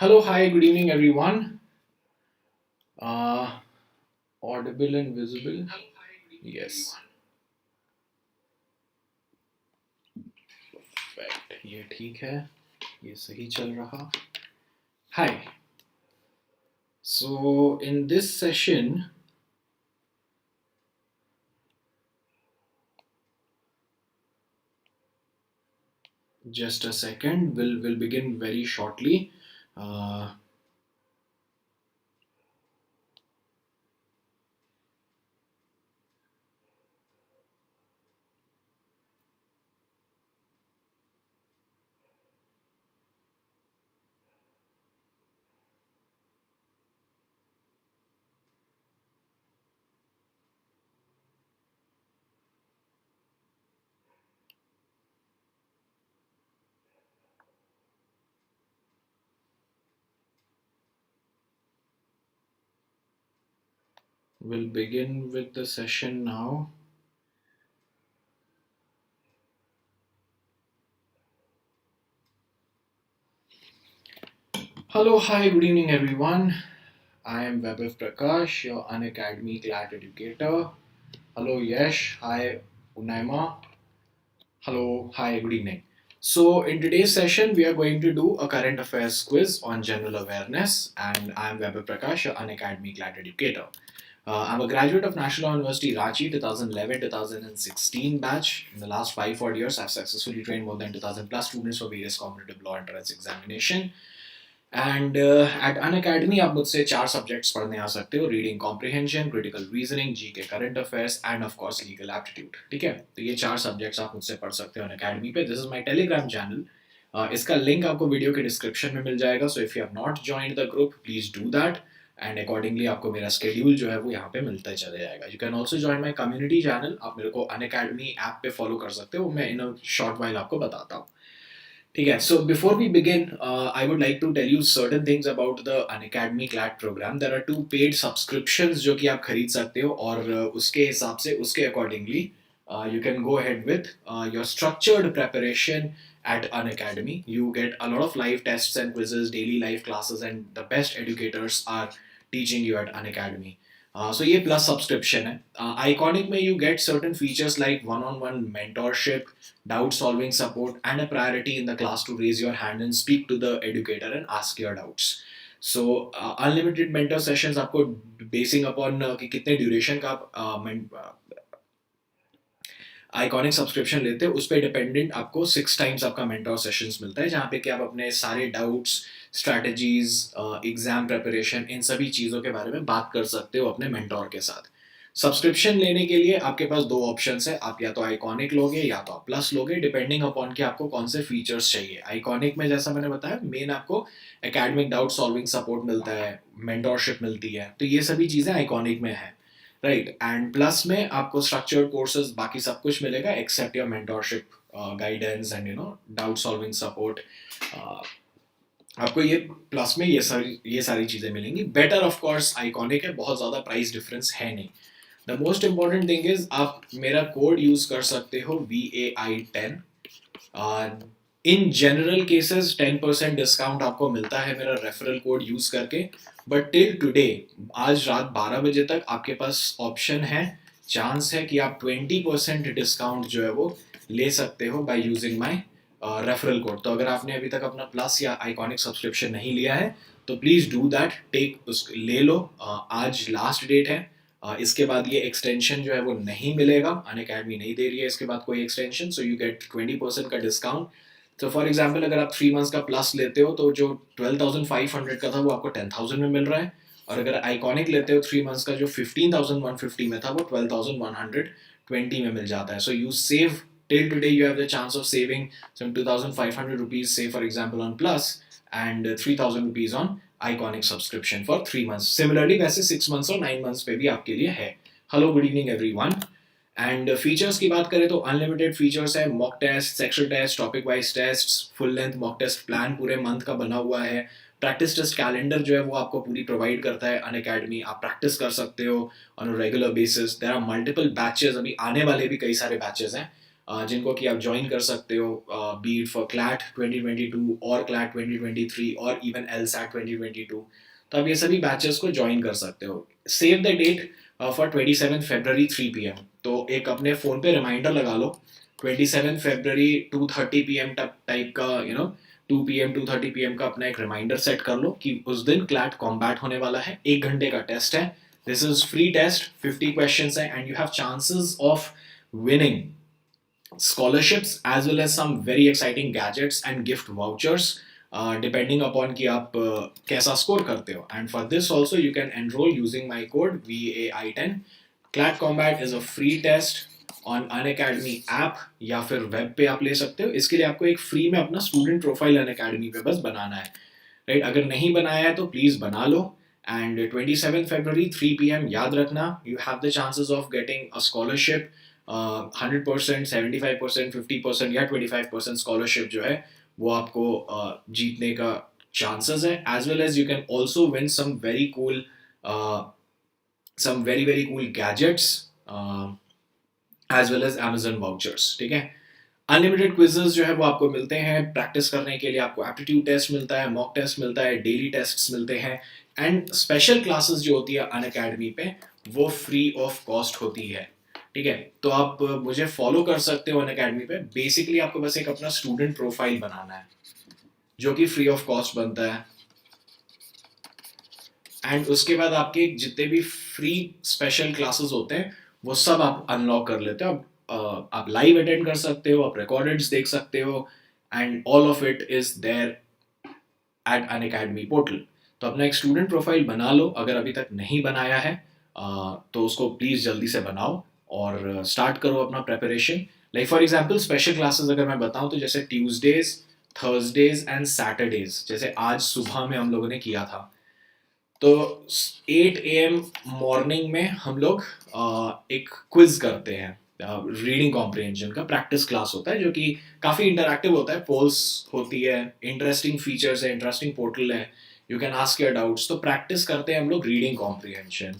Hello, hi, good evening, everyone. Uh, Audible and visible? Yes, perfect. ये ठीक है, ये सही चल रहा. Hi. So in this session, just a second, we'll begin very shortly. Uh, we'll begin with the session now. Hello, hi, good evening, everyone. I am Vaibhav Prakash, your Unacademy CLAT Educator. Hello, Yash. Hi, Unaima. Hello, hi, good evening. So, in today's session, we are going to do a current affairs quiz on general awareness, and I'm Vaibhav Prakash, your Unacademy CLAT Educator. I'm a graduate of National University Ranchi 2011-2016 batch. In the last 5 odd years, I've successfully trained more than 2000 plus students for various competitive law entrance examination. And at Unacademy आप मुझसे 4 subjects पढ़ने आ सकते हो. Reading comprehension, critical reasoning, GK current affairs and of course legal aptitude. ठीक है, तो ये 4 सब्जेक्ट्स आप मुझसे पढ़ सकते हो अन अकेडमी पे. This is my Telegram channel. इसका लिंक आपको वीडियो के डिस्क्रिप्शन में मिल जाएगा. So if you have not joined the group, please do that. And accordingly आपको मेरा स्केड्यूल जो है वो यहाँ पे मिलता चले जाएगा. You can also join my community channel. आप मेरे को अन अकेडमी ऐप पे फॉलो कर सकते हो. मैं इन अ शॉर्ट वाइल आपको बताता हूँ. ठीक है. So before we begin, I would like to tell you certain things about the Unacademy CLAT program. There are 2 paid subscriptions जो कि आप खरीद सकते हो, और उसके हिसाब से उसके accordingly you can go ahead with your structured preparation at Unacademy. You get a lot of live tests and quizzes, daily live classes, and the best educators are teaching you at Unacademy. So ये plus subscription है. Iconic में you get certain features like one-on-one mentorship, doubt solving support, and a priority in the class to raise your hand and speak to the educator and ask your doubts. So unlimited mentor sessions आपको basing upon कि कितने duration का आप iconic subscription लेते हो उस पर dependent आपको 6 टाइम्स आपका मेंटोर सेशंस मिलता है, जहाँ पे कि आप अपने सारे डाउट्स, स्ट्रैटेजीज, एग्जाम प्रिपरेशन, इन सभी चीज़ों के बारे में बात कर सकते हो अपने मेंटोर के साथ. सब्सक्रिप्शन लेने के लिए आपके पास 2 ऑप्शंस है. आप या तो आइकॉनिक लोगे या तो आप प्लस लोगे, डिपेंडिंग अपॉन कि आपको कौन से फीचर्स चाहिए. आइकॉनिक में जैसा मैंने बताया, मेन आपको एकेडमिक डाउट सॉल्विंग सपोर्ट मिलता है, मेंटोरशिप मिलती है, तो ये सभी चीज़ें आइकॉनिक में है. राइट. एंड प्लस में आपको स्ट्रक्चर्ड कोर्सेज बाकी सब कुछ मिलेगा except your mentorship, guidance and doubt solving support. आपको ये प्लस में ये सारी चीज़ें मिलेंगी. बेटर ऑफ कोर्स आइकॉनिक है, बहुत ज़्यादा प्राइस डिफरेंस है नहीं. The most important thing is आप मेरा कोड यूज़ कर सकते हो VAI10. In general cases 10% discount आपको मिलता है मेरा रेफरल कोड यूज करके. बट टिल टुडे, आज रात 12 बजे तक आपके पास ऑप्शन है, चांस है कि आप 20% डिस्काउंट जो है वो ले सकते हो by using my referral code. तो अगर आपने अभी तक अपना प्लस या आइकॉनिक सब्सक्रिप्शन नहीं लिया है तो प्लीज डू दैट. ले लो. आज लास्ट डेट है. इसके बाद ये एक्सटेंशन जो है वो नहीं मिलेगा. अनअकैडमी नहीं दे रही है इसके बाद कोई एक्सटेंशन. सो यू गेट 20% का डिस्काउंट. तो फॉर एग्जाम्पल अगर आप 3 मंथ्स का प्लस लेते हो तो जो 12,500 का था वो आपको 10,000 में मिल रहा है. और अगर आइकॉनिक लेते हो 3 मंथ्स का, जो 15,150 में था वो 12,120 में मिल जाता है. So you save till today. You have the chance of saving some 2,500 rupees, say for example on plus, and 3,000 rupees on iconic subscription for 3 months. Similarly वैसे 6 months और 9 months पे भी आपके लिए है. Hello, good evening everyone. And features की बात करें तो अनलिमिटेड फीचर्स है. Mock test, sectional test, topic wise test, full length mock test plan पूरे मंथ का बना हुआ है. प्रैक्टिस टेस्ट कैलेंडर जो है वो आपको पूरी प्रोवाइड करता है अनअकैडमी. आप प्रैक्टिस कर सकते हो on a regular basis. There are multiple batches, अभी आने वाले भी कई सारे बैचेस हैं. जिनको कि आप ज्वाइन कर सकते हो, बी इट फॉर क्लैट 2022 और क्लैट 2023 और इवन LSAT 2022। तो आप ये सभी बैचेस को ज्वाइन कर सकते हो। Save the date for 27 February 3 PM। तो एक अपने फ़ोन पे रिमाइंडर लगा लो, 27 फरवरी 2:30 PM टाइप का, 2 PM 2:30 PM का अपना एक रिमाइंडर सेट कर लो कि उस दिन क्लैट कॉम्बैट होने वाला है। 1 घंटे का टेस्ट है। This is free test, 50 questions है, and you have chances of winning scholarships as well as some very exciting gadgets and gift vouchers, depending upon कि आप कैसा स्कोर करते हो। And for this also you can enroll using my code VAI10। CLAT Combat is a free test on Unacademy app या फिर web पे आप ले सकते हो। इसके लिए आपको एक फ्री में अपना स्टूडेंट प्रोफाइल Unacademy पे बस बनाना है, राइट? अगर नहीं बनाया है तो प्लीज बना लो। एंड 27 फरवरी 3 PM, याद रखना, you have the chances of getting a scholarship. 100%, 75%, 50% या 25% स्कॉलरशिप जो है वो आपको जीतने का चांसेस है। As well as you can also win some very very cool gadgets, as well as Amazon vouchers। ठीक है? अनलिमिटेड क्विजेस जो है वो आपको मिलते हैं प्रैक्टिस करने के लिए। आपको एप्टीट्यूड टेस्ट मिलता है, मॉक टेस्ट मिलता है, डेली टेस्ट्स मिलते हैं, एंड स्पेशल क्लासेस जो होती है अनअकैडमी पे वो फ्री ऑफ कॉस्ट होती है। ठीक है? तो आप मुझे फॉलो कर सकते हो अनअकैडमी पे। बेसिकली आपको बस एक अपना स्टूडेंट प्रोफाइल बनाना है जो कि फ्री ऑफ कॉस्ट बनता है, एंड उसके बाद आपके जितने भी फ्री स्पेशल क्लासेस होते हैं वो सब आप अनलॉक कर लेते हो। आप लाइव अटेंड कर सकते हो, आप रिकॉर्डेड्स देख सकते हो, and all of it is there at Unacademy portal. तो अपना एक स्टूडेंट प्रोफाइल बना लो अगर अभी तक नहीं बनाया है, तो उसको प्लीज जल्दी से बनाओ और स्टार्ट करो अपना preparation. Like for example special classes अगर मैं बताऊं तो जैसे ट्यूसडेज, थर्सडेज एंड सैटरडेज, जैसे आज सुबह में हम लोगों ने किया था, तो 8 AM मॉर्निंग में हम लोग एक क्विज करते हैं, रीडिंग कॉम्प्रिहेंशन का प्रैक्टिस क्लास होता है जो कि काफ़ी इंटरैक्टिव होता है। पोल्स होती है, इंटरेस्टिंग फीचर्स है, इंटरेस्टिंग पोर्टल है, you can ask your doubts. तो प्रैक्टिस करते हैं हम लोग रीडिंग कॉम्प्रिहेंशन।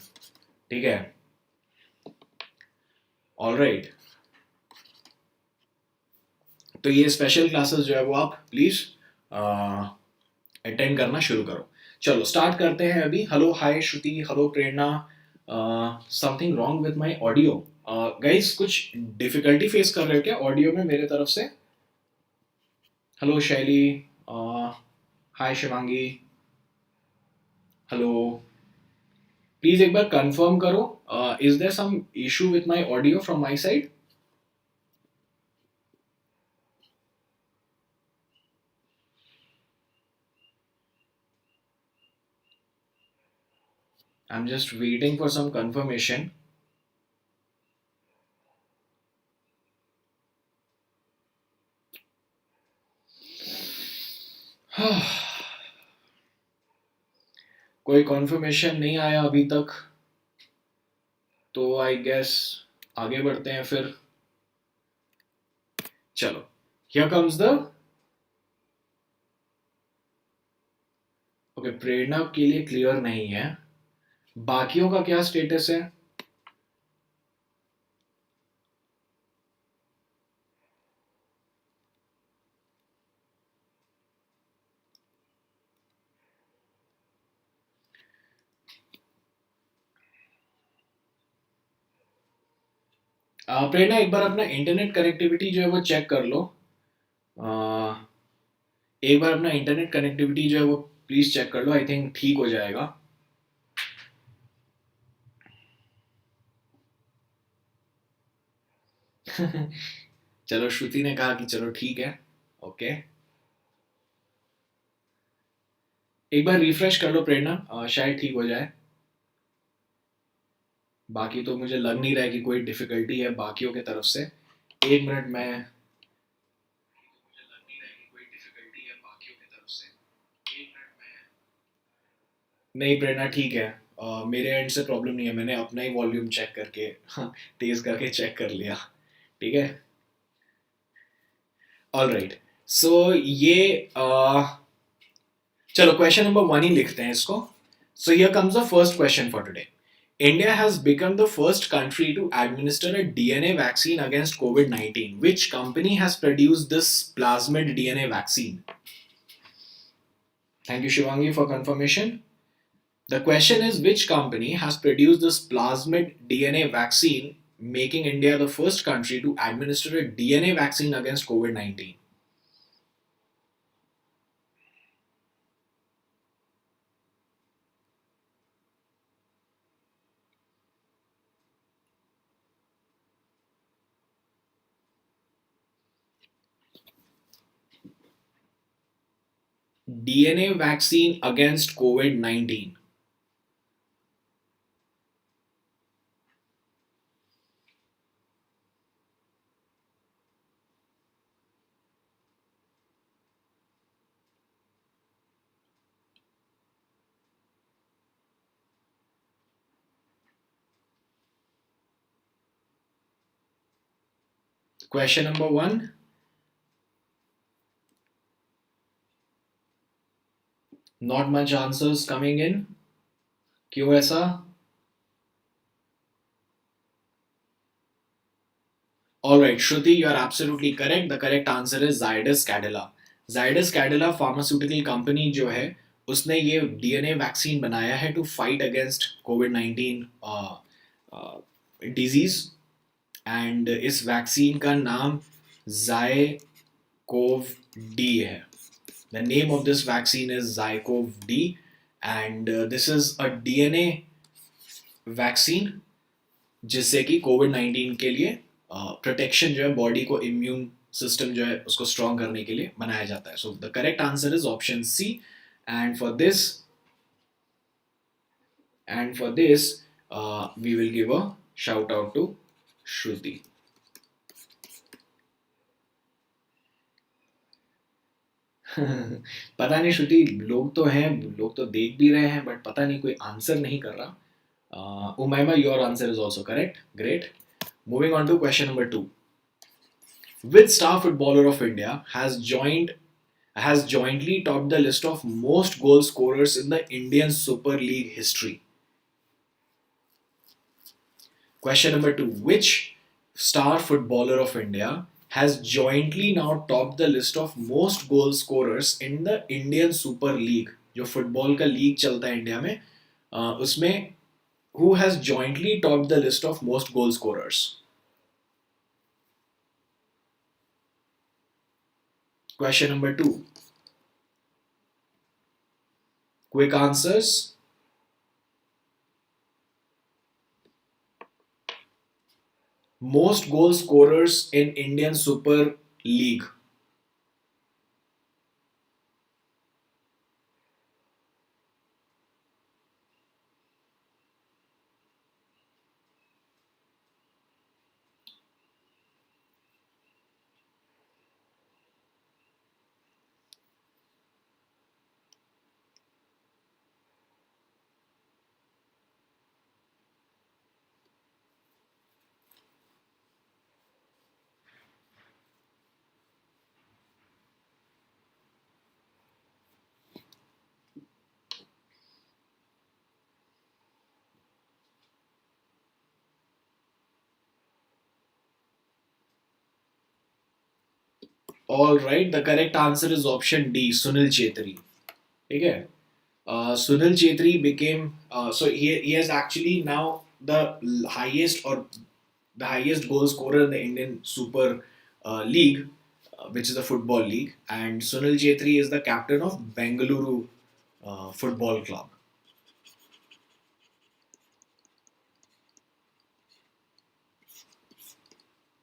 ठीक है? All right. तो ये स्पेशल क्लासेस जो है वो आप प्लीज अटेंड करना शुरू करो। चलो स्टार्ट करते हैं अभी। Hello, hi Shruti, hello Prerna. Something wrong with my audio guys? कुछ डिफिकल्टी फेस कर रहे हो क्या ऑडियो में मेरे तरफ से? हेलो शैली, हाय शिवांगी, हेलो। प्लीज एक बार कंफर्म करो, is there some issue with my audio from my side? I'm just waiting for some confirmation. कोई confirmation नहीं आया अभी तक, तो आई गेस आगे बढ़ते हैं फिर। चलो, here comes the ओके, प्रेरणा के लिए क्लियर नहीं है। बाकियों का क्या स्टेटस है? प्रेरणा एक बार अपना इंटरनेट कनेक्टिविटी जो है वो चेक कर लो। एक बार अपना इंटरनेट कनेक्टिविटी जो है वो प्लीज चेक कर लो, आई थिंक ठीक हो जाएगा। चलो, श्रुति ने कहा कि चलो ठीक है, ओके। एक बार रिफ्रेश कर लो प्रेरणा, शायद ठीक हो जाए। बाकी तो मुझे लग नहीं रहा है कि कोई डिफिकल्टी है बाकियों की तरफ से। एक मिनट में, नहीं प्रेरणा ठीक है, मेरे एंड से प्रॉब्लम नहीं है। मैंने अपना ही वॉल्यूम चेक करके तेज करके चेक कर लिया। ठीक है? All right. सो ये चलो क्वेश्चन नंबर 1 ही लिखते हैं इसको। So here comes the first question for today. India has become the first country to administer a DNA vaccine against COVID 19. Which company has produced this plasmid DNA vaccine? Thank you, Shivangi, for confirmation. The question is, which company has produced this plasmid DNA vaccine, making India the first country to administer a DNA vaccine against COVID 19? DNA vaccine against COVID 19. Question number one. Not much answers coming in. क्यों ऐसा? Alright, Shruti, you are absolutely correct. The correct answer is Zydus Cadila. Zydus Cadila pharmaceutical company जो है उसने ये DNA vaccine बनाया है to fight against COVID 19 disease and इस vaccine का नाम जायकोव डी है. The name of this vaccine is Zycov D, and this is a DNA vaccine जिससे कि कोविड 19 के लिए प्रोटेक्शन जो है बॉडी को इम्यून सिस्टम जो है उसको स्ट्रॉन्ग करने के लिए बनाया जाता है. So the correct answer is option C. And for this we will give a shout out to Shruti. पता नहीं श्रुति, लोग तो हैं, लोग तो देख भी रहे हैं, बट पता नहीं कोई आंसर नहीं कर रहा. Umaima, your answer is also correct. Great. Moving on to question number 2. Which star footballer of India has jointly topped the list of most goal scorers in the Indian Super League history? Question number 2. Which star footballer of India has jointly now topped the list of most goal scorers in the Indian Super League? जो football का league चलता है India में, उसमें who has jointly topped the list of most goal scorers? Question number 2. Quick answers. Most goal scorers in Indian Super League. All right, the correct answer is option D, Sunil Chetri. ठीक है. Sunil Chetri became so he has actually now highest or the highest goal scorer in the Indian Super League, which is the football league, and Sunil Chetri is the captain of Bengaluru football club.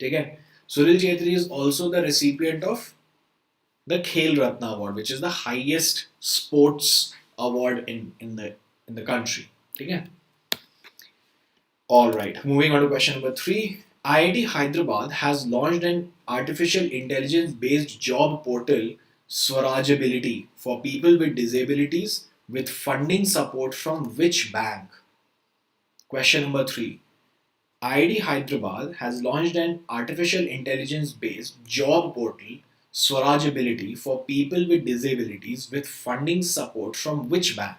ठीक है. Sunil Chetri is also the recipient of the Khel Ratna Award, which is the highest sports award in the country. ठीक है. All right. Moving on to question number 3. IIT Hyderabad has launched an artificial intelligence based job portal, Swarajability, for people with disabilities with funding support from which bank? Question number 3. IIT Hyderabad has launched an artificial intelligence based job portal, Swarajability, for people with disabilities with funding support from which bank?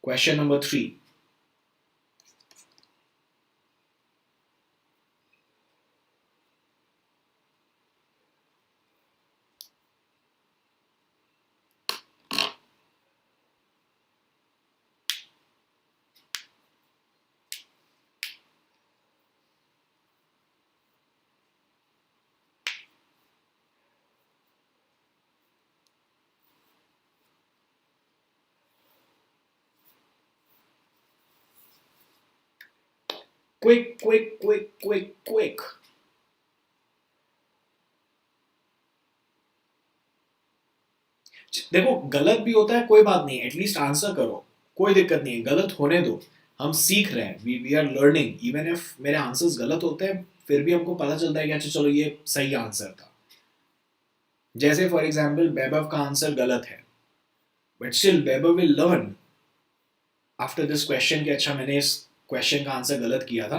Question number 3. Quick, quick, quick, quick, quick. देखो गलत भी होता है, कोई बात नहीं, at least answer करो, कोई दिक्कत नहीं है, गलत होने दो, हम सीख रहे हैं, we are learning, even if मेरे आंसर्स गलत होते हैं फिर भी हमको पता चलता है कि अच्छा चलो ये सही आंसर था। जैसे फॉर एग्जाम्पल वैभव का आंसर गलत है, but still Vaibhav will learn after this question कि अच्छा मैंने इस क्वेश्चन का आंसर गलत किया था।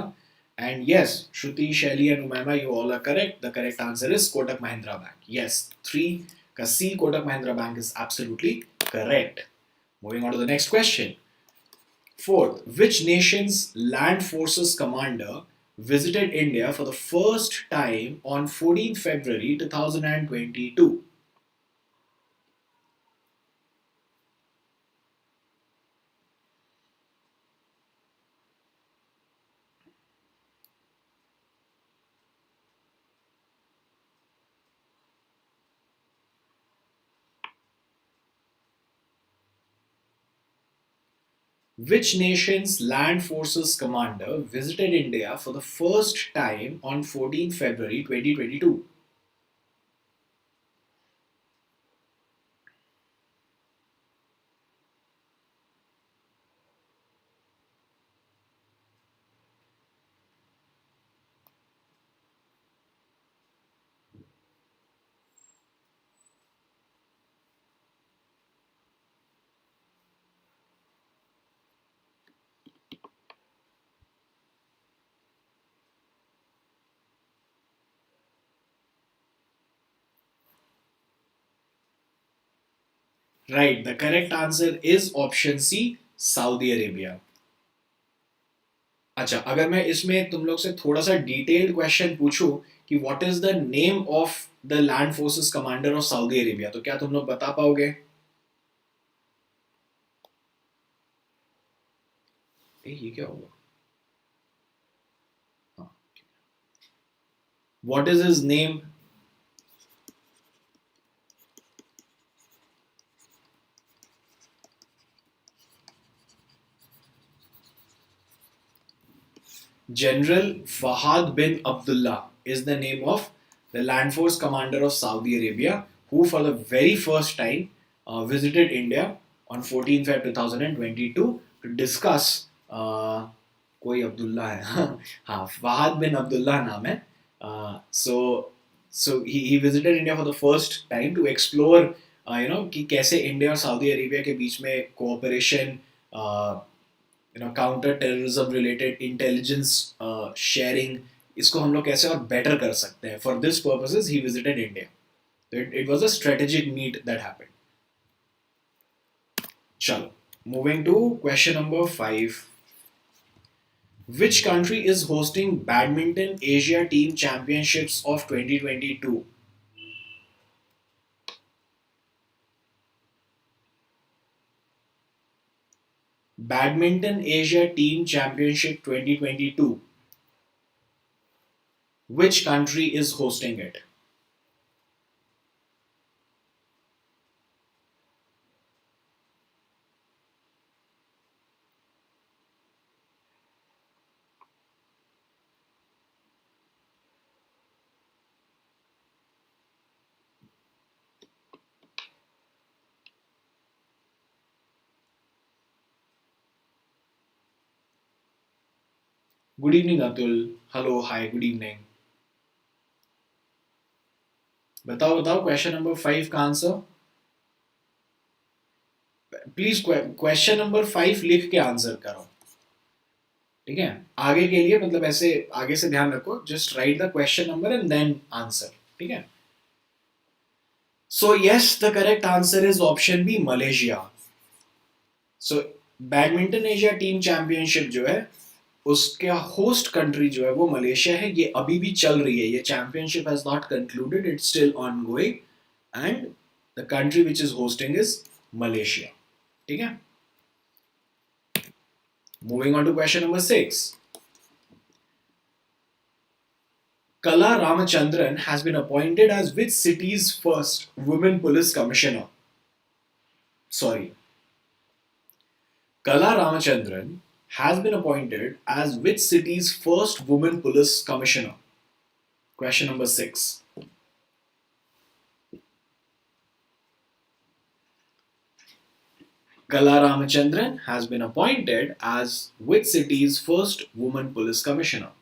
And yes, Shruti, Shaili and Umaima, you all are correct, the correct answer is Kotak Mahindra bank. Yes, 3 का C, Kotak Mahindra bank is absolutely correct. Moving on to the next question. Fourth, which nation's land forces commander visited India for the first time on 14th February 2022? Which nation's land forces commander visited India for the first time on 14th February 2022? Right, the correct answer is option C, Saudi Arabia. अच्छा, अगर मैं इसमें तुम लोग से थोड़ा सा detailed question पूछूं कि what is the name of the land forces commander of Saudi Arabia, तो क्या तुम लोग बता पाओगे? ये क्या होगा? What is his name? General Fahad bin Abdullah is the name of the land force commander of Saudi Arabia, who for the very first time visited India on 14th Feb 2022 to discuss. कोई अब्दुल्ला है हाँ, फहद बिन अब्दुल्ला नाम है. So he visited India for the first time to explore कि कैसे India और Saudi Arabia के बीच में cooperation, counter terrorism related intelligence sharing, इसको हम लोग कैसे और बेटर कर सकते हैं. For this purposes he visited India. It was a strategic meet that happened. चलो, moving to question number 5. Which country is hosting Badminton Asia Team Championships of 2022? Badminton Asia Team Championship 2022. Which country is hosting it? Good evening, Atul. Hello, hi, good evening. बताओ बताओ, question number 5 का answer. Please question number 5 लिख के answer करो, ठीक है? आगे के लिए मतलब ऐसे आगे से ध्यान रखो, just write the question number and then answer, ठीक है? So yes, the correct answer is option B, Malaysia. So badminton Asia team championship जो है उसका होस्ट कंट्री जो है वो मलेशिया है. ये अभी भी चल रही है. ये championship has not concluded, it's still ongoing and the country which is hosting is Malaysia. ठीक है. Moving on to question number 6. Kala Ramachandran has been appointed as which city's first women police commissioner? Sorry. Kala Ramachandran has been appointed as which city's first woman police commissioner? Question number 6. Kala Ramachandran has been appointed as which city's first woman police commissioner?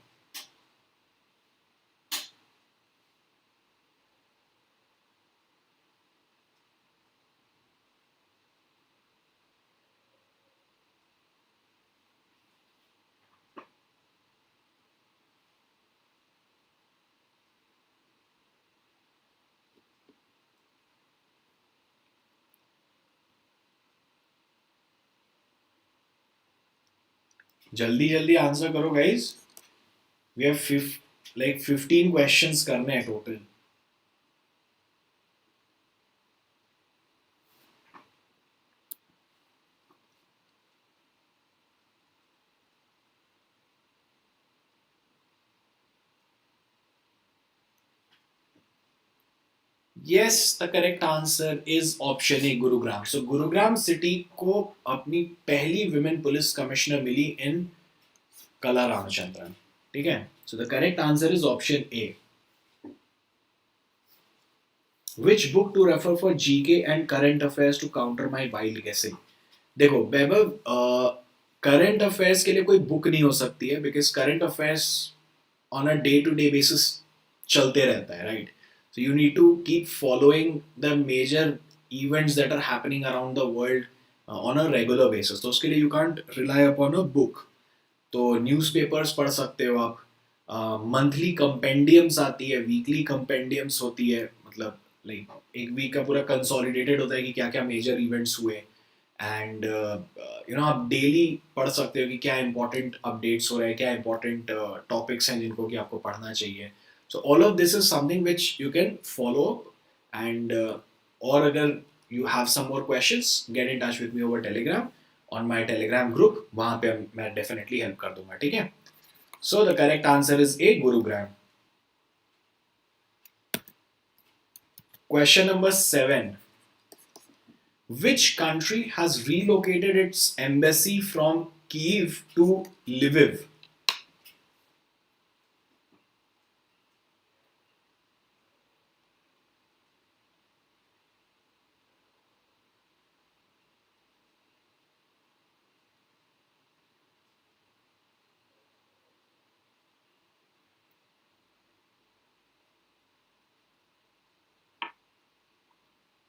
जल्दी जल्दी answer करो guys. We have like 15 questions करने हैं total. Yes, the correct answer is option A, Gurugram. So Gurugram city को अपनी पहली women police commissioner milli in Kala Ramachandran. ठीक है. So the correct answer is option A. Which book to refer for GK and current affairs to counter my wild guessing? देखो वैभव, current affairs के लिए कोई book नहीं हो सकती है because current affairs on a day to day basis चलते रहता है, right. So you need to keep following the major events that are happening around the world on a regular basis. तो उसके लिए you can't rely upon a book. तो newspapers पढ़ सकते हो आप. मंथली कंपेंडियम्स आती है, वीकली कंपेंडियम्स होती है, मतलब लाइक एक वीक का पूरा कंसोलिडेटेड होता है कि क्या क्या मेजर इवेंट्स हुए. एंड आप डेली पढ़ सकते हो कि क्या इंपॉर्टेंट अपडेट्स हो रहे हैं, क्या इंपॉर्टेंट टॉपिक्स हैं जिनको कि आपको पढ़ना चाहिए. So all of this is something which you can follow. And और अगर you have some more questions, get in touch with me over Telegram on my Telegram group. वहां पे मैं डेफिनेटली हेल्प कर दूंगा. ठीक है. So the correct answer is A, Gurugram. Question number 7. Which country has relocated its embassy from Kyiv to Lviv?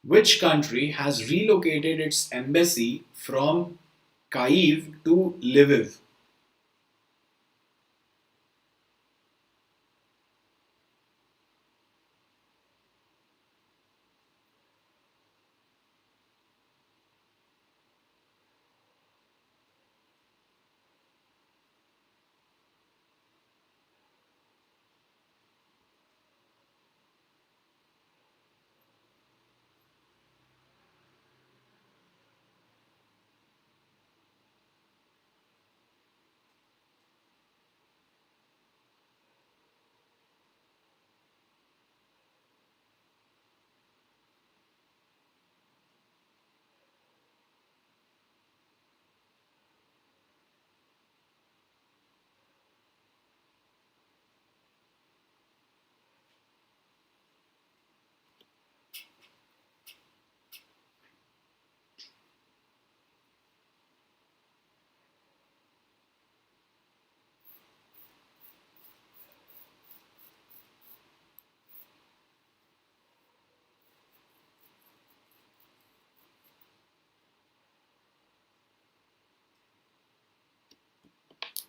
Which country has relocated its embassy from Kyiv to Lviv?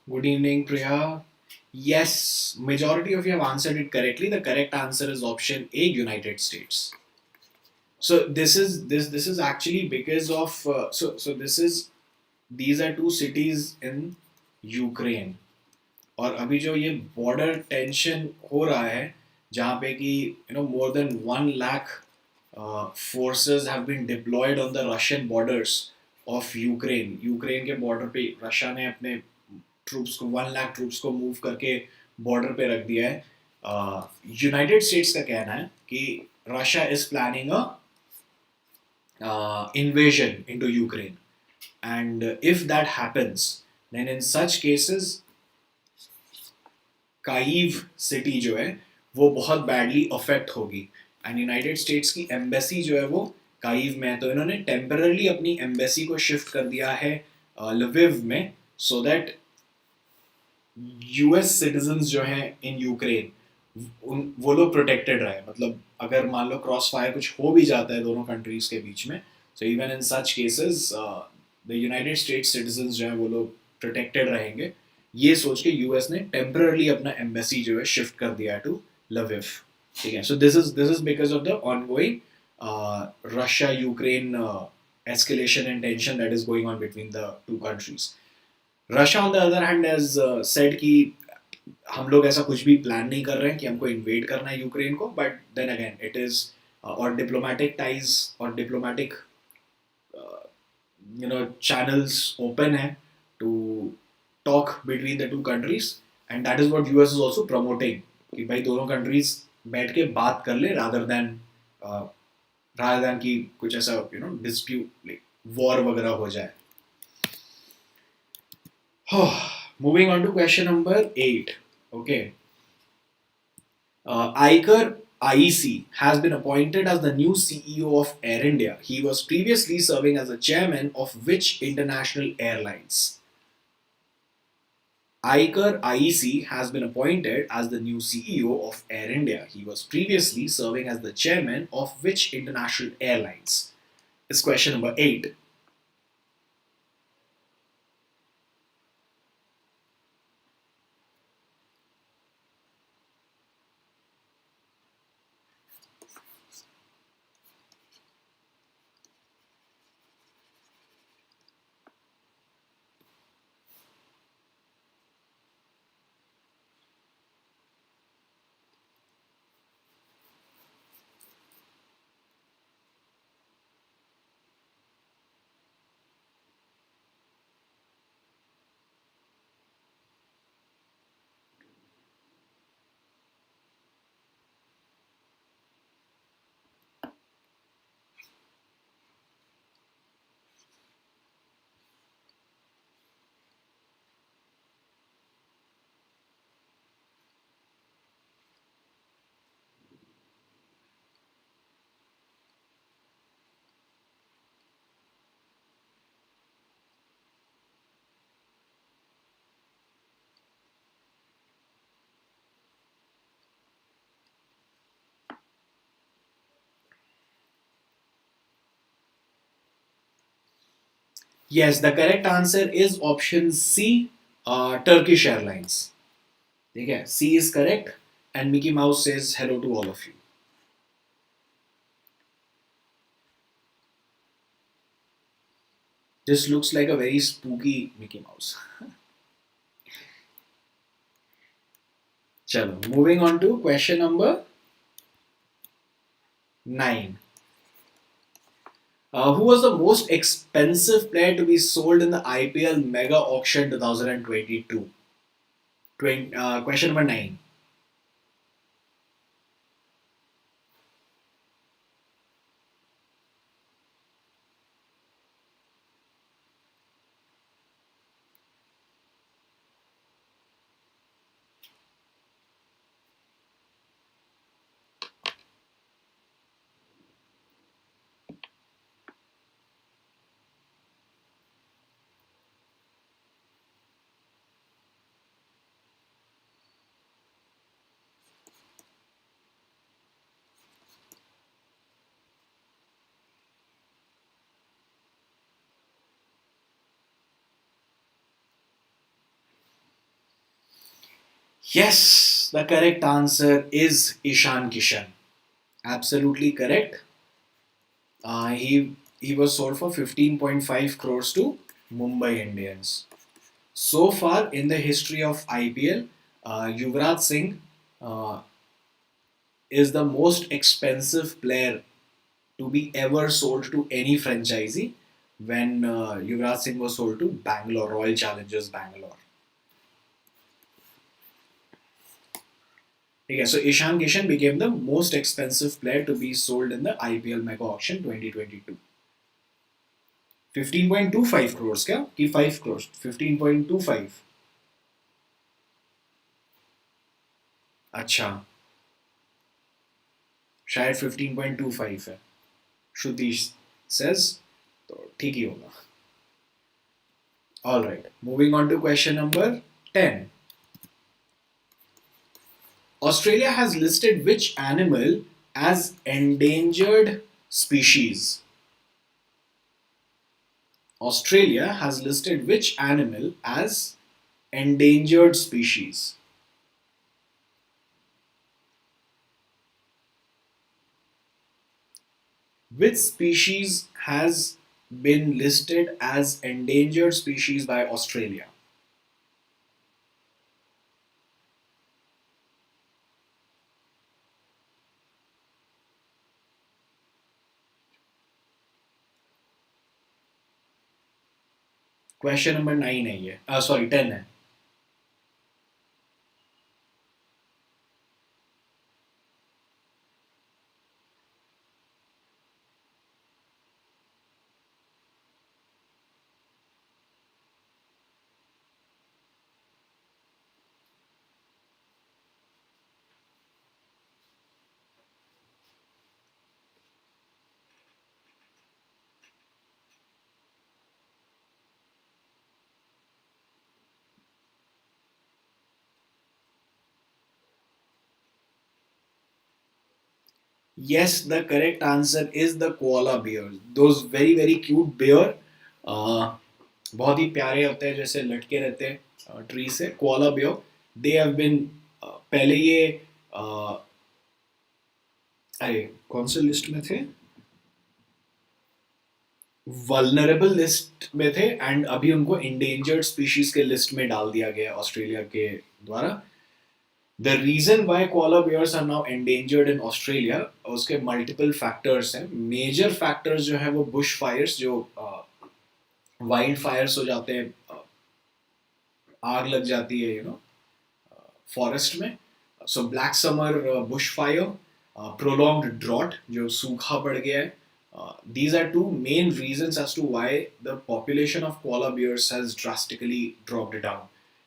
Good evening, Priya. Yes, majority of you have answered it correctly. The correct answer is option A, United States. So this is actually because of so this is these are two cities in Ukraine. और अभी जो ये border tension हो रहा है जहाँ पे कि more than 1 lakh forces have been deployed on the Russian borders of Ukraine. Ukraine के बॉर्डर पे रशिया ने अपने ट्रूप्स को 1 लाख ट्रूप्स को मूव करके बॉर्डर पे रख दिया है. यूनाइटेड स्टेट्स का कहना है कि Russia is planning a invasion into Ukraine. And if that happens, then in such cases, Kyiv city जो है वो बहुत बैडली अफेक्ट होगी. एंड यूनाइटेड स्टेट्स की एम्बेसी जो है वो काइव में है, तो इन्होंने टेम्पररली अपनी एम्बेसी को शिफ्ट कर दिया है लविव में, सो दैट यूएस सिटीजन्स जो हैं इन यूक्रेन वो लोग प्रोटेक्टेड रहे. मतलब अगर मान लो क्रॉस फायर कुछ हो भी जाता है दोनों कंट्रीज के बीच में, so even in such cases the United states citizens जो हैं वो लोग प्रोटेक्टेड रहेंगे. ये सोच के यूएस ने टेम्पररली अपना एम्बेसी जो है शिफ्ट कर दिया टू लविव. ठीक है, so this is because of the ongoing Russia Ukraine escalation and tension that is going on between the two countries. Russia on the other hand has said कि हम लोग ऐसा कुछ भी प्लान नहीं कर रहे हैं कि हमको इन्वेड करना है यूक्रेन को, but then again it is और डिप्लोमेटिक टाइज और डिप्लोमेटिक चैनल्स ओपन है to talk between the two countries, and that is what US is also promoting कि भाई दोनों कंट्रीज बैठ के बात कर ले rather than कि कुछ ऐसा डिस्प्यूट लाइक वॉर वगैरह हो जाए. Moving on to question number 8. Okay. Iker IEC has been appointed as the new CEO of Air India. He was previously serving as the chairman of which international airlines? Iker IEC has been appointed as the new CEO of Air India. He was previously serving as the chairman of which international airlines? It's question number 8. Yes, the correct answer is option C, Turkish Airlines. Okay, C is correct, and Mickey Mouse says hello to all of you. This looks like a very spooky Mickey Mouse. Chalo, moving on to question number 9. Who was the most expensive player to be sold in the IPL Mega Auction 2022? Question number 9. Yes, the correct answer is Ishan Kishan. Absolutely correct. He was sold for 15.5 crores to Mumbai Indians. So far in the history of IPL, Yuvraj Singh uh, is the most expensive player to be ever sold to any franchisee when Yuvraj Singh was sold to Bangalore, Royal Challengers Bangalore. Okay, so Ishan Kishan became the most expensive player to be sold in the IPL Mega Auction 2022. 15.25 crores क्या कि 5 crores 15.25 अच्छा शायद 15.25 है श्रुति says तो ठीक ही होगा all right moving on to question number 10 Australia has listed which animal as endangered species Australia has listed which animal as endangered species which species has been listed as endangered species by Australia question number 9 है ये sorry 10 है Yes, the correct answer is the koala bear. Those very very cute bear, बहुत ही प्यारे होते हैं जैसे लटके रहते हैं ट्री से koala bear. They have been पहले ये अरे कौन से लिस्ट में थे वल्नरेबल लिस्ट में थे एंड अभी उनको इंडेंजर्ड स्पीशीज के लिस्ट में डाल दिया गया ऑस्ट्रेलिया के द्वारा the reason why koala bears are now endangered in Australia उसके मल्टीपल फैक्टर्स हैं मेजर फैक्टर्स जो है वो बुश फायर्स जो वाइल्ड फायर्स हो जाते हैं आग लग जाती है फॉरेस्ट में so black summer bush fire prolonged drought जो सूखा पड़ गया है these are two main reasons as to why the population of koala bears has drastically dropped down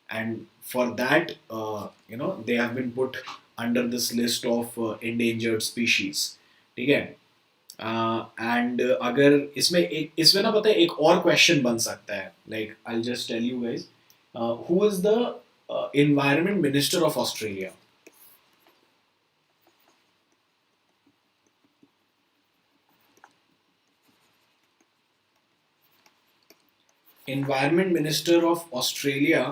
and for that they have been put under this list of endangered species ठीक है and अगर इसमें ना पता है एक और question बन सकता है like I just tell you guys who is the environment minister of Australia environment minister of Australia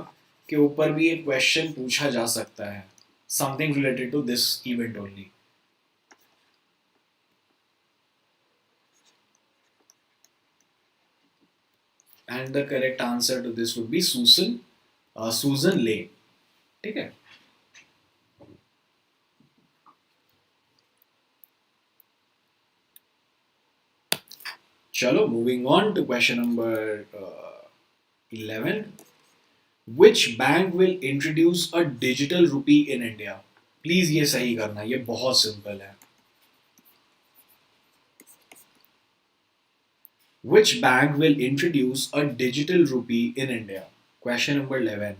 के ऊपर भी एक क्वेश्चन पूछा जा सकता है something related to this event only and the correct answer to this would be Sussan Ley ठीक है चलो moving on to question number 11 Which bank will introduce a digital rupee in India? Please ये सही करना ये बहुत simple है Which bank will introduce a digital rupee in India? Question number 11.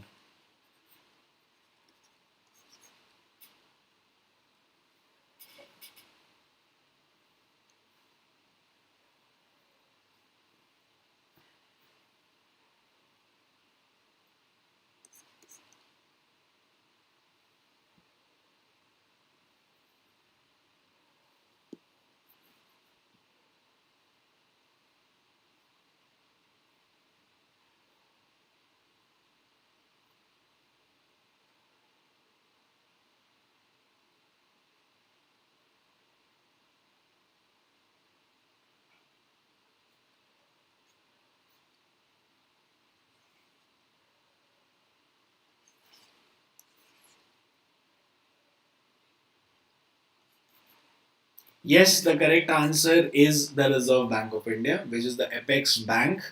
Yes, the correct answer is the Reserve Bank of India, which is the apex bank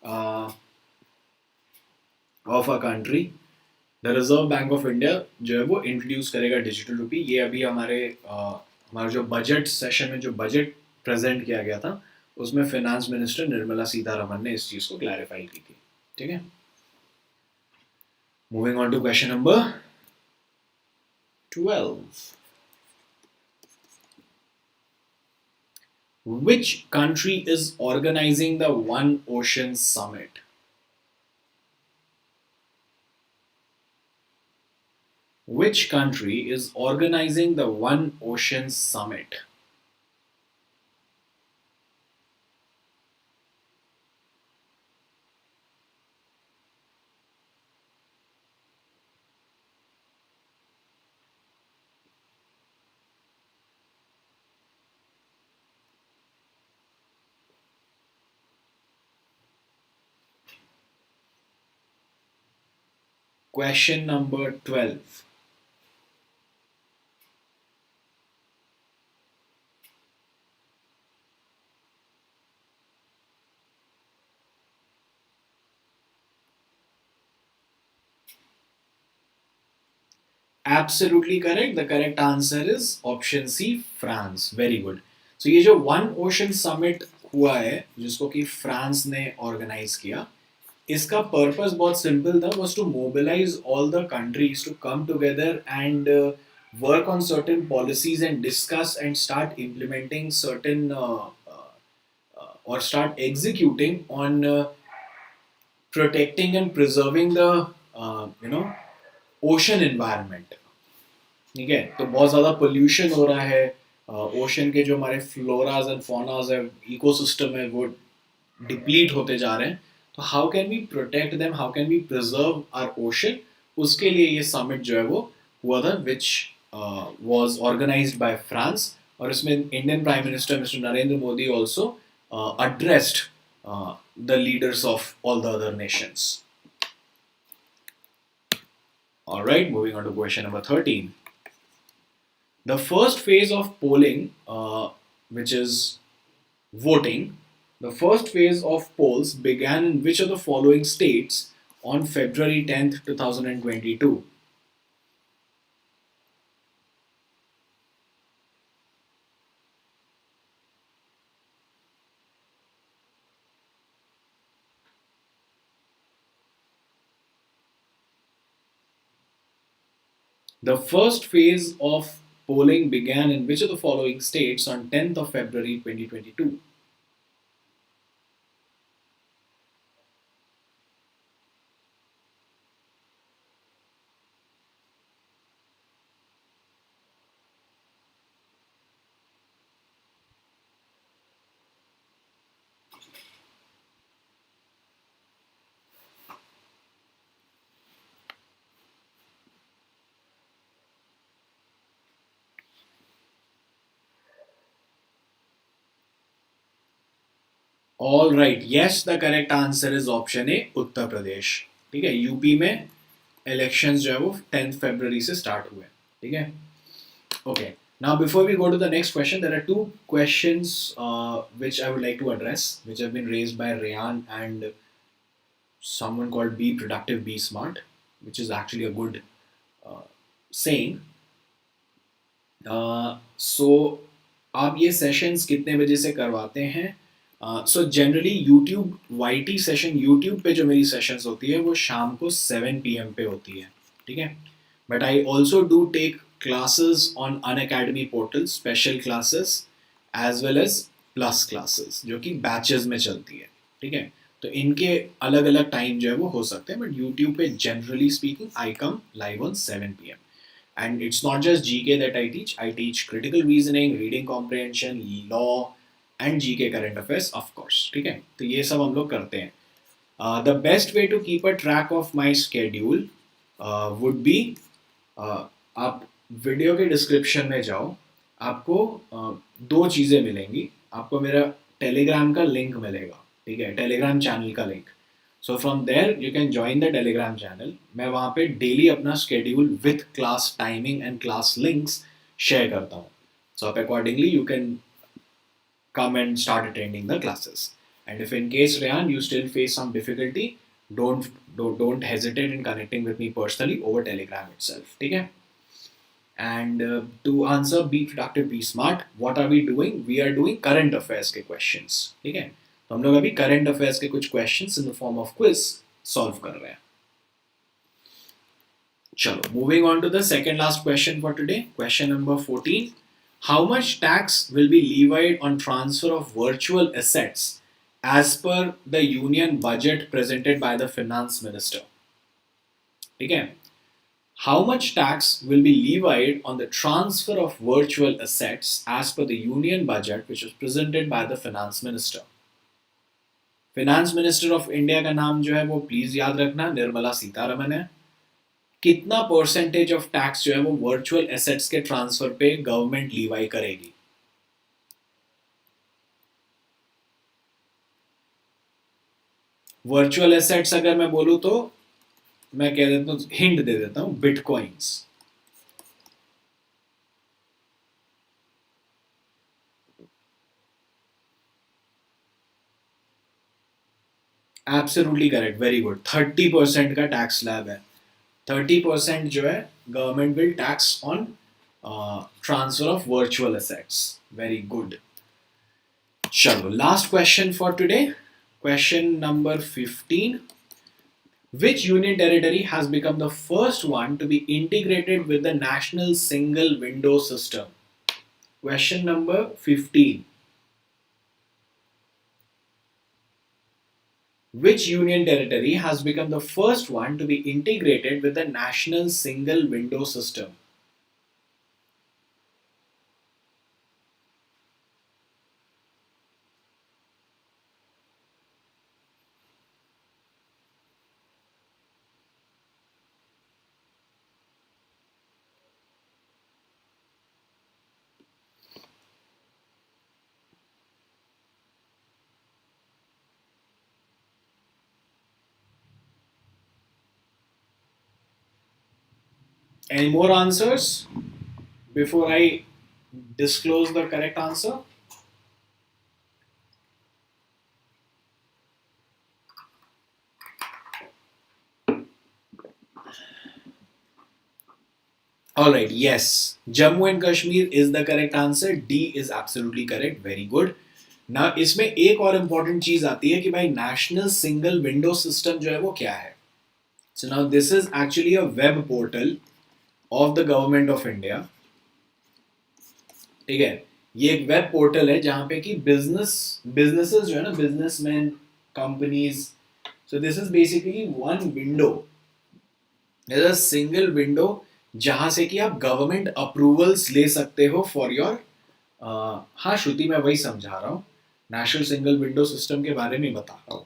uh, of a country. The reserve bank of India जो है वो introduce करेगा digital rupee. ये अभी हमारा जो budget session में जो बजट प्रेजेंट किया गया था उसमें फाइनेंस मिनिस्टर निर्मला सीतारमन ने इस चीज को क्लैरिफाई की थी. ठीक है. Moving on to question number 12. Which country is organizing the One Ocean Summit? Which country is organizing the One Ocean Summit? Question number 12. Absolutely correct. The correct answer is option C, France. Very good. So ये जो one ocean summit हुआ है जिसको कि France ने organise किया, इसका purpose बहुत सिंपल था, was to mobilize all the countries to come together and work on certain policies and discuss and start implementing certain or start executing on protecting and preserving the ocean environment. ठीक है. तो बहुत ज़्यादा pollution हो रहा है, ocean के जो हमारे फ्लोराज एंड फौनाज है, इकोसिस्टम है, वो डिप्लीट होते जा रहे हैं. तो how can we protect them, how can we preserve our ocean, उसके लिए ये समिट जो है वो हुआ था, which was organised by France. और इसमें Indian prime minister mister Narendra Modi also addressed the leaders of all the other nations. All right, moving on to question number 13. The first phase of polling, which is voting, the first phase of polls began in which of the following states on February 10th, 2022? The first phase of polling began in which of the following states on 10th of February 2022? All right, yes, the correct answer is option A, Uttar Pradesh. ठीक है. UP में elections जो है वो 10th फरवरी से start हुए. ठीक है. Okay. Now, before we go to the next question, there are two questions which I would like to address, which have been raised by Rayan and someone called Be Productive, Be Smart, which is actually a good saying. So, आप ये sessions कितने बजे से करवाते हैं? So generally YouTube YT session, YouTube पे जो मेरी सेशंस होती है वो शाम को 7 PM पे होती है. ठीक है. But I also do take classes on Unacademy portal, special classes as well as plus classes जो कि batches में चलती है. ठीक है. तो इनके अलग अलग टाइम जो है वो हो सकते हैं, बट यूट्यूब पे generally speaking I come live on 7 PM. And it's not just GK that I teach. I teach critical reasoning, reading comprehension, law and GK current affairs, of course. ठीक है. तो ये सब हम लोग करते हैं. The best way to keep a track of my schedule would be आप वीडियो के डिस्क्रिप्शन में जाओ, आपको दो चीज़ें मिलेंगी. आपको मेरा टेलीग्राम का लिंक मिलेगा. ठीक है. टेलीग्राम चैनल का link. So from there you can join the Telegram channel. मैं वहाँ पे डेली अपना schedule with class timing and class links share करता हूँ. So accordingly, you can come and start attending the classes. And if in case Rayan, you still face some difficulty, don't hesitate in connecting with me personally over Telegram itself. Okay? And to answer be productive, be smart, what are we doing? We are doing current affairs के questions. ठीक है? तो हम लोग अभी current affairs के कुछ questions in the form of quiz solve कर रहे हैं. चलो, moving on to the second last question for today. Question number 14. How much tax will be levied on transfer of virtual assets as per the union budget presented by the finance minister? ठीक है? How much tax will be levied on the transfer of virtual assets as per the union budget which was presented by the finance minister? Finance Minister of India का नाम जो है वो please याद रखना, निर्मला सीतारमन है. कितना परसेंटेज ऑफ टैक्स जो है वो वर्चुअल एसेट्स के ट्रांसफर पे गवर्नमेंट लीवाई करेगी? वर्चुअल एसेट्स अगर मैं बोलूं तो मैं कह देता हूं, हिंट दे देता हूं, bitcoins. Absolutely correct, very good. 30% का टैक्स स्लैब है. 30% जो है government will tax on transfer of virtual assets. Very good. चलो, last question for today. Question number 15. Which union territory has become the first one to be integrated with the National Single Window System? Question number 15. Which union territory has become the first one to be integrated with the National Single Window System? Any more answers before I disclose the correct answer? Alright, yes. Jammu and Kashmir is the correct answer. D is absolutely correct. Very good. Now, इसमें एक और important चीज आती है कि भाई National Single Window System जो है वो क्या है? So now this is actually a web portal of the government of India. ठीक है, ये एक वेब पोर्टल है जहां पे कि बिजनेसेस जो है ना, businessman, companies, so this is basically one window, is a single window जहां से कि आप गवर्नमेंट अप्रूवल्स ले सकते हो फॉर योर. हाँ श्रुति, मैं वही समझा रहा हूँ, नेशनल सिंगल विंडो सिस्टम के बारे में बता रहा हूँ.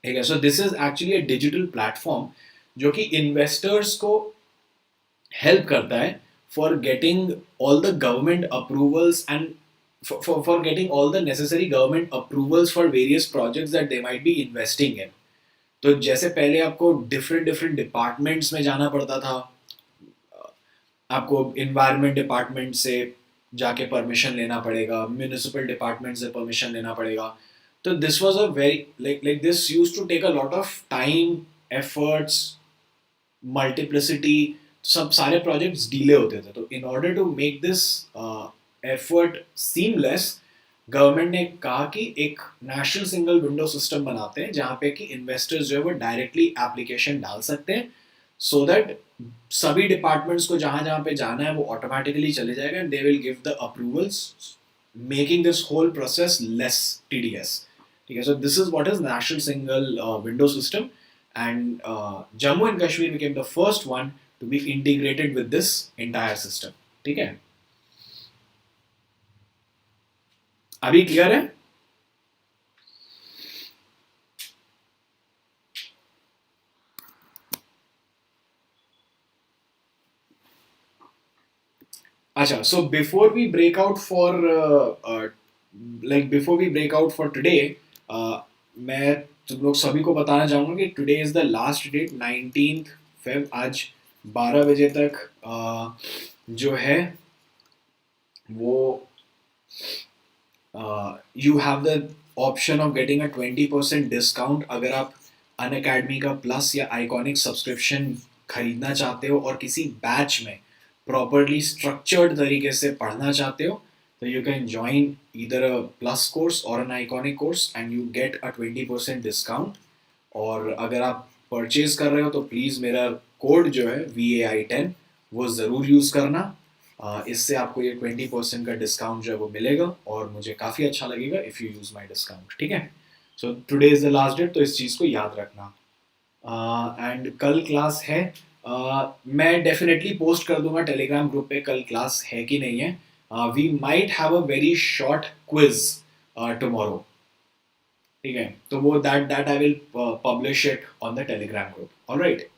ठीक है, so this is actually a digital platform जो कि इन्वेस्टर्स को हेल्प करता है for getting all the government approvals and for getting all the necessary government approvals for various projects that they might be investing in. तो जैसे पहले आपको different departments में जाना पड़ता था, आपको इन्वायरमेंट डिपार्टमेंट से जाके परमिशन लेना पड़ेगा, म्यूनिसिपल डिपार्टमेंट से परमिशन लेना पड़ेगा. तो this was a very like this used to take a lot of time, efforts, multiplicity. सब सारे प्रोजेक्ट्स डिले होते थे. तो in order to make this effort seamless, government ने कहा कि एक नेशनल सिंगल विंडो सिस्टम बनाते हैं जहाँ पे कि इन्वेस्टर्स जो है वो डायरेक्टली एप्लीकेशन डाल सकते हैं, सो दैट सभी डिपार्टमेंट्स को जहाँ जहाँ पे जाना है वो ऑटोमेटिकली चले जाएगा and they will give the approvals, making this whole process less tedious. ठीक है, so this is what is national single window system and Jammu and Kashmir became the first one to be integrated with this entire system. ठीक है, अभी clear है? अच्छा, so before we break out for today, मैं तुम लोग सभी को बताना चाहूंगा कि today is the last date, 19th Feb. आज 12 बजे तक जो है वो you have the option of getting a 20% discount अगर आप अनअकैडमी का प्लस या आइकॉनिक सब्सक्रिप्शन खरीदना चाहते हो और किसी बैच में प्रॉपरली स्ट्रक्चर्ड तरीके से पढ़ना चाहते हो, तो you can join either a plus course और an iconic course and you get a 20% discount. और अगर आप परचेज कर रहे हो तो प्लीज़ मेरा कोड जो है VAI10 वो ज़रूर यूज़ करना. इससे आपको ये 20% का डिस्काउंट जो है वो मिलेगा और मुझे काफ़ी अच्छा लगेगा if you use my discount. ठीक है. So today is the last date, तो इस चीज़ को याद रखना. एंड कल क्लास है. मैं डेफिनेटली पोस्ट कर दूंगा टेलीग्राम ग्रुप पे कल क्लास है कि नहीं है. We might have a very short quiz tomorrow. ठीक है, तो वो that I will publish it on the Telegram group. Alright.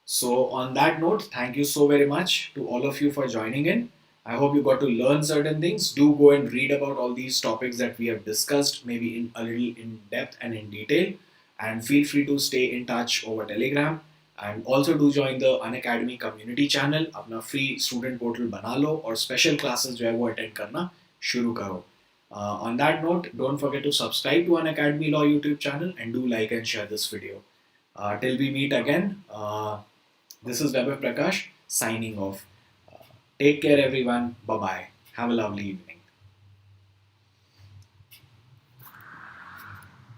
So, on that note, thank you so very much to all of you for joining in. I hope you got to learn certain things. Do go and read about all these topics that we have discussed, maybe in a little in depth and in detail. And feel free to stay in touch over Telegram. And also do join the Unacademy community channel. अपना free student portal बना लो और special classes जो है वो attend करना शुरू करो. On that note, don't forget to subscribe to Unacademy Law YouTube channel and do like and share this video. Till we meet again. This is Vaibhav Prakash signing off. Take care, everyone. Bye bye. Have a lovely evening.